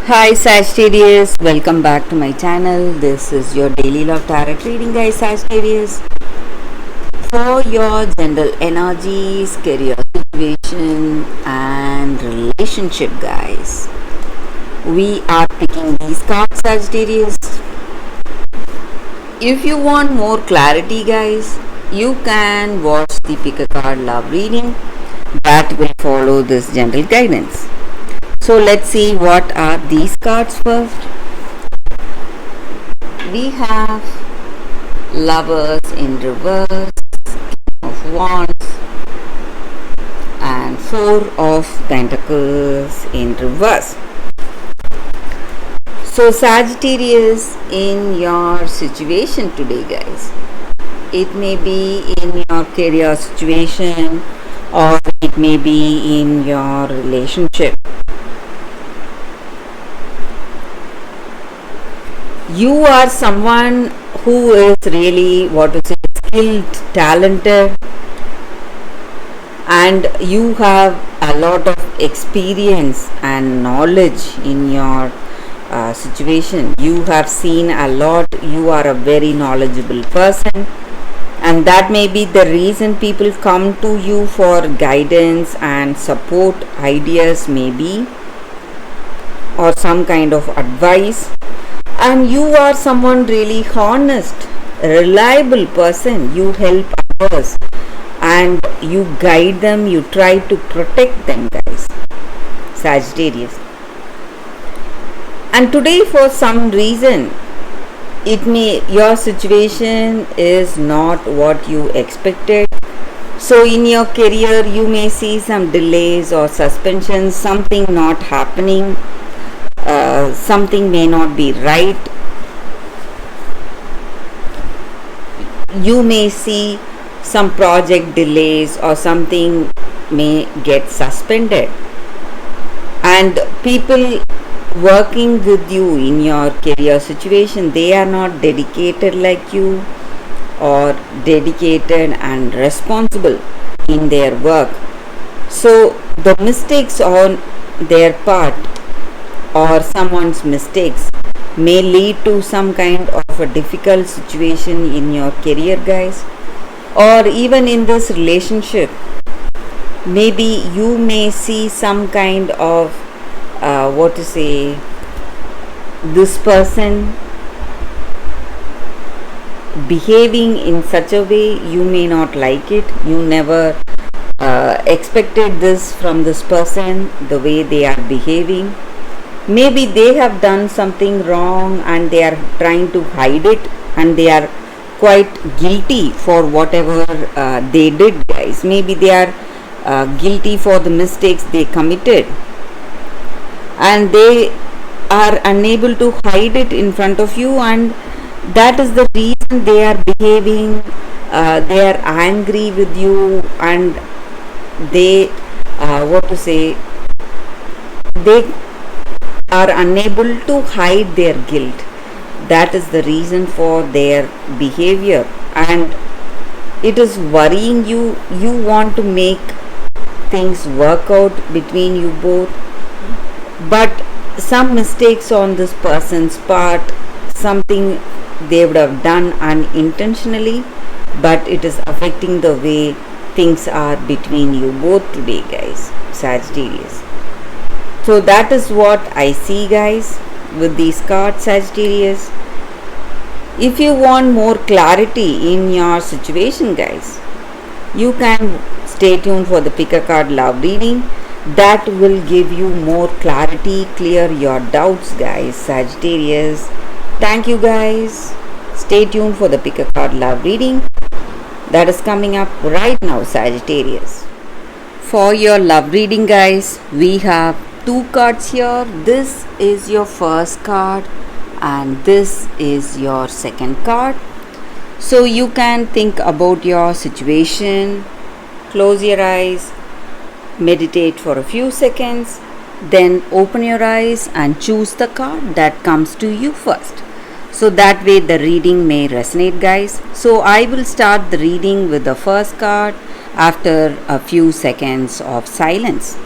Hi Sagittarius, welcome back to my channel. This is your daily love tarot reading, guys. Sagittarius, for your general energies, career situation, and relationship, guys. We are picking these cards, Sagittarius. If you want more clarity, guys, you can watch the pick a card love reading that will follow this general guidance. So let's see what are these cards first. We have Lovers in reverse, King of Wands, and Four of Pentacles in reverse. So Sagittarius, in your situation today, guys, it may be in your career situation or it may be in your relationship. You are someone who is really skilled, talented, and you have a lot of experience and knowledge in your situation. You have seen a lot. You are a very knowledgeable person, and that may be the reason people come to you for guidance and support, ideas maybe, or some kind of advice. And you are someone really honest, reliable person. You help others and you guide them, you try to protect them, guys. Sagittarius. And today, for some reason, your situation is not what you expected. So in your career you may see some delays or suspensions, something not happening. Something may not be right. You may see some project delays or something may get suspended, and people working with you in your career situation, they are not dedicated like you, or dedicated and responsible in their work. So the mistakes on their part or someone's mistakes may lead to some kind of a difficult situation in your career, guys, or even in this relationship. Maybe you may see some kind of this person behaving in such a way you may not like it. You never expected this from this person, the way they are behaving. Maybe they have done something wrong and they are trying to hide it, and they are quite guilty for whatever they did, guys. Maybe they are guilty for the mistakes they committed, and they are unable to hide it in front of you, and that is the reason they are behaving. They are angry with you, and they they are unable to hide their guilt. That is the reason for their behavior, and it is worrying you. You want to make things work out between you both, but some mistakes on this person's part, something they would have done unintentionally, but it is affecting the way things are between you both today, guys. Sagittarius. So that is what I see, guys, with these cards, Sagittarius. If you want more clarity in your situation, guys, you can stay tuned for the pick a card love reading. That will give you more clarity, clear your doubts, guys. Sagittarius. Thank you, guys. Stay tuned for the pick a card love reading that is coming up right now, Sagittarius. For your love reading, guys, we have two cards here. This is your first card and this is your second card. So you can think about your situation, close your eyes, meditate for a few seconds, then open your eyes and choose the card that comes to you first. So that way the reading may resonate, guys. So I will start the reading with the first card after a few seconds of silence.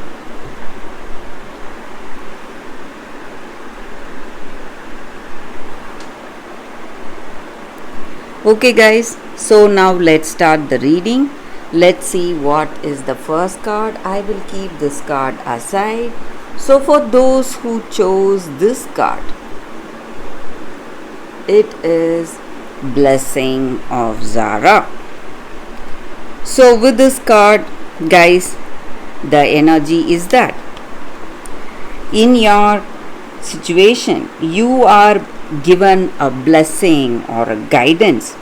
Okay, guys, so now let's start the reading. Let's see what is the first card. I will keep this card aside. So, for those who chose this card, it is Blessing of Zara. So, with this card, guys, the energy is that in your situation you are given a blessing or a guidance.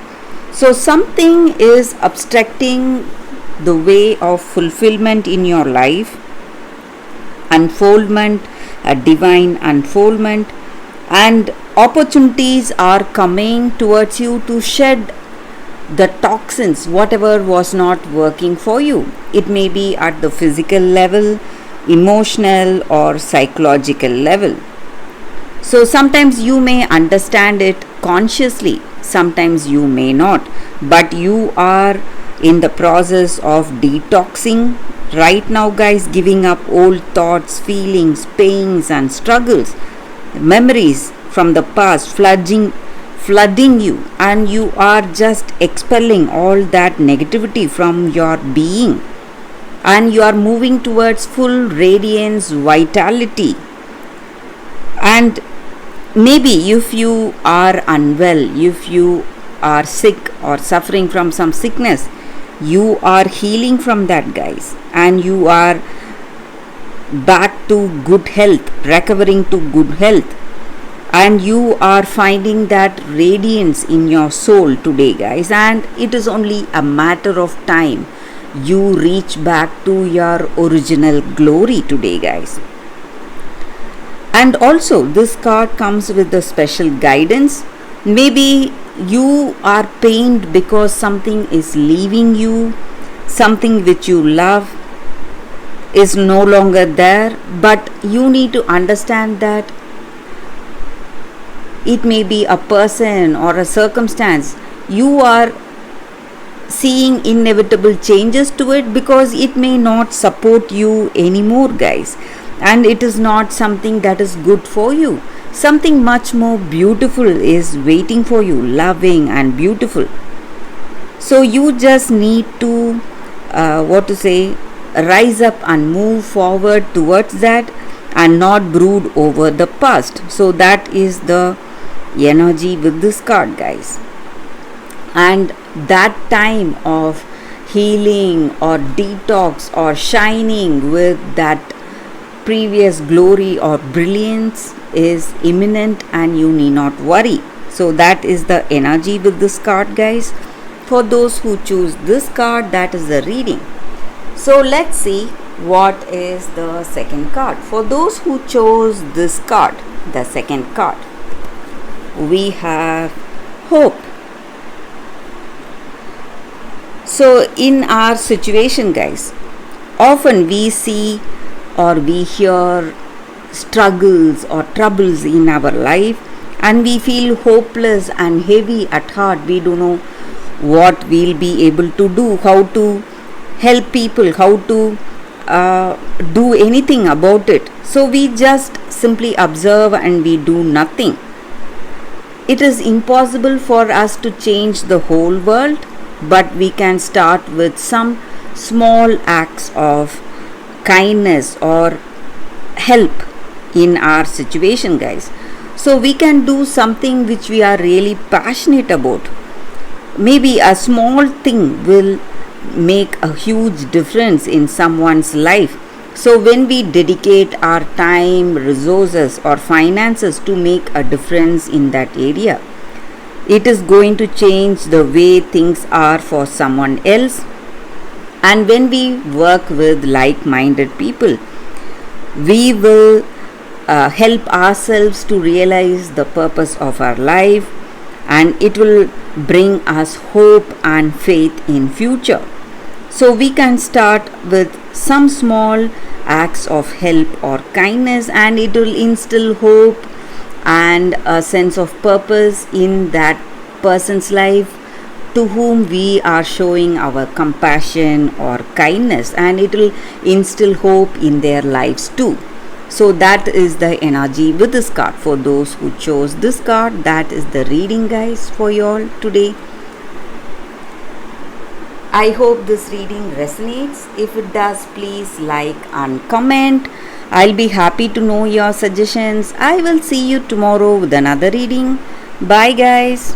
So something is obstructing the way of fulfillment in your life, unfoldment, a divine unfoldment, and opportunities are coming towards you to shed the toxins, whatever was not working for you. It may be at the physical level, emotional, or psychological level. So sometimes you may understand it consciously, sometimes you may not, but you are in the process of detoxing right now, guys, giving up old thoughts, feelings, pains, and struggles, memories from the past flooding you, and you are just expelling all that negativity from your being, and you are moving towards full radiance, vitality. And maybe if you are unwell, if you are sick or suffering from some sickness, you are healing from that, guys, and you are back to good health, recovering to good health, and you are finding that radiance in your soul today, guys, and it is only a matter of time you reach back to your original glory today, guys. And also this card comes with a special guidance. Maybe you are pained because something is leaving you, something which you love is no longer there, but you need to understand that it may be a person or a circumstance. You are seeing inevitable changes to it because it may not support you anymore, guys, and it is not something that is good for you. Something much more beautiful is waiting for you, loving and beautiful. So you just need to rise up and move forward towards that, and not brood over the past. So that is the energy with this card, guys. And that time of healing or detox or shining with that previous glory or brilliance is imminent, and you need not worry. So that is the energy with this card, guys. For those who choose this card, that is the reading. So let's see what is the second card. For those who chose this card, the second card, we have hope. So in our situation, guys, often we see or we hear struggles or troubles in our life, and we feel hopeless and heavy at heart. We don't know what we'll be able to do, how to help people, how to do anything about it. So we just simply observe and we do nothing. It is impossible for us to change the whole world, but we can start with some small acts of kindness or help in our situation, guys. So we can do something which we are really passionate about. Maybe a small thing will make a huge difference in someone's life. So when we dedicate our time, resources, or finances to make a difference in that area, it is going to change the way things are for someone else. And when we work with like-minded people, we will help ourselves to realize the purpose of our life, and it will bring us hope and faith in future. So we can start with some small acts of help or kindness, and it will instill hope and a sense of purpose in that person's life to whom we are showing our compassion or kindness, and it will instill hope in their lives too. So that is the energy with this card. For those who chose this card, that is the reading, guys, for you all today. I hope this reading resonates. If it does, please like and comment. I'll be happy to know your suggestions. I will see you tomorrow with another reading. Bye, guys.